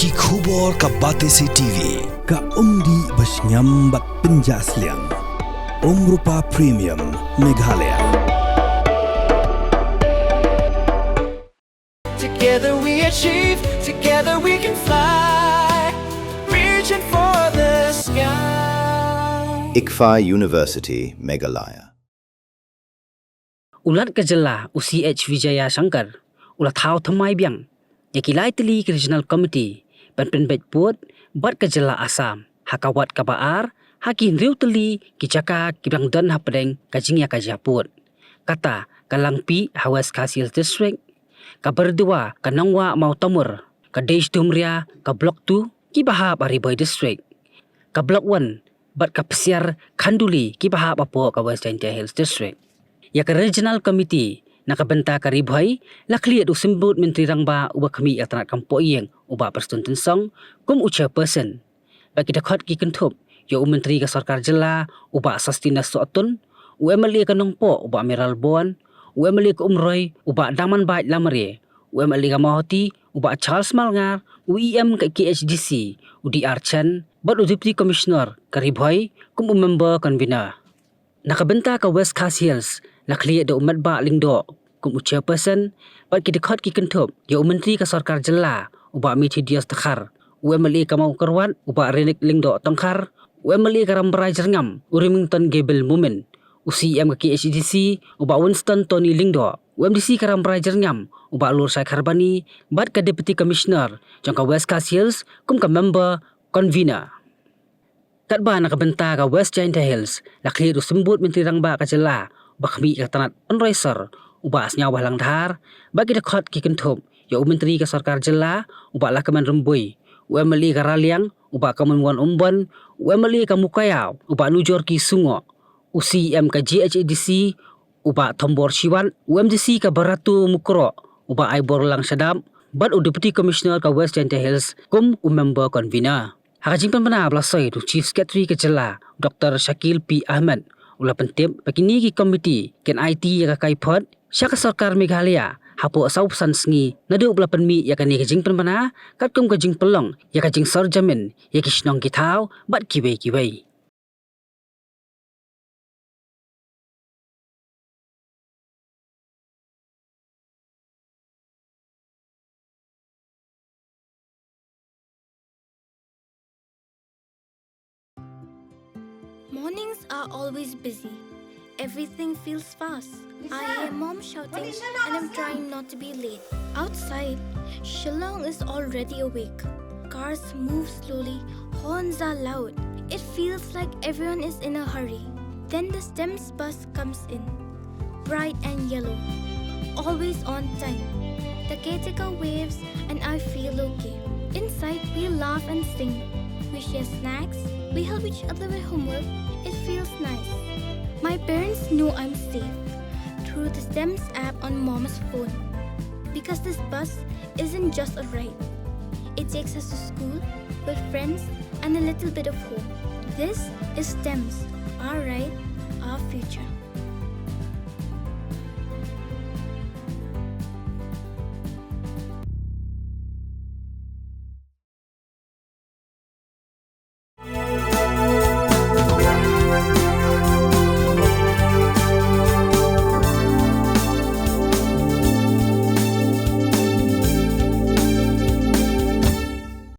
Ki khubor ka Batesi TV. Ka umdi basnyam bat penjaslian. Rupa Premium Meghalaya. Together we achieve, together we can fly, reaching for the sky. ICFA University, Meghalaya. Ulat Kajala UCH Vijaya Shankar, Ulat Thaw Thamai Biang, Yakilai Tylli Regional Committee, Pynbeit Port, Bat Kajala Assam, Hakawat Kabaar, Hakin Riu Tylli, Kichaka, Biang Dan Hapedeng, Jingïakren Port. Kata Kalangpi Hawas Kasil District, Kaberdua Kanangwa Mau Tamur, Kadesh Dumria, Kablok 2, Kibahab Ariboy District, Kablok 1, Bat Kapsiar Kanduli, Kibahab Apo Kawas Jaintia Hills District. Yak Regional Committee nakabenta ka Ribhoy lakliat usimbut Menteri Rangba uba kami atrat kampo iyeng uba Persatuan Tensong kum chairperson bagi dakot ki kentup yo Menteri ka Sarkar Jela uba Sastina Soatun UMLA ka Nongpo uba Amiral Bon UMLA ka Umroy uba Daman Bait Lamare UMLA ka Mahoti uba Charles Malngar UEM ka KHDC UDR Chen bat Deputy Commissioner ka Ribhoy kum member convener nakabenta ka West Coast Hills lakliat da umat ba lingdo kum chairperson bat ki dekat ki kentup yo Menteri ka Sarkar Jela uba Mithi Dias Takhar UMLA ka Mau Kerwat uba Renik Lingdo Tangkhar UMLA ka Rambrai Jerngam Urimington Gable Mumen UCM ka KHDC uba Winston Tony Lingdo UMDC ka Rambrai Jerngam uba Lur Syai Kharbani bat ka Deputy Commissioner jangka West Coast Hills kum ka member convener. Katba nakabenta ka West Jaintia Hills lakliat usimbut Menteri Rangba ka Jela bakmi ka tanat unraiser uba asnya wahlang dhar bagi dekat ki kentup yo Menteri ka Sarkar Jela uba Lakaman Rembui UMLA ka Raliang uba Kamanwan Umban UMLA ka Mukayau uba Nujor ki Sungo UCM ka GHDC uba Tombor Siwan UMDC ka Baratu Mukro uba Aibor Lang Sadam bat Deputy Commissioner ka West Jaintia Hills kum member convener. Hakajing Penpena Blasoi tu Chief Secretary ka Jela Dr. Shakil P. Ahmed ulah pentip bagi ni ki komiti ken IT ya ka kaipot syak Sarkar Meghalaya hapo asau pesan sengi nadu ulah penmi ya kan ni kajing Penpena kat kum kajing pelong ya kajing sarjamin ya kisnong ki Thaw bat kiwei. Mornings are always busy. Everything feels fast. I hear mom shouting and I'm trying not to be late. Outside, Shillong is already awake. Cars move slowly, horns are loud. It feels like everyone is in a hurry. Then the STEM's bus comes in, bright and yellow, always on time. The caretaker waves and I feel okay. Inside, we laugh and sing. We share snacks, we help each other with homework. It feels nice. My parents know I'm safe through the STEM's app on Mom's phone. Because this bus isn't just a ride. It takes us to school with friends and a little bit of hope. This is STEM's, our ride, our future.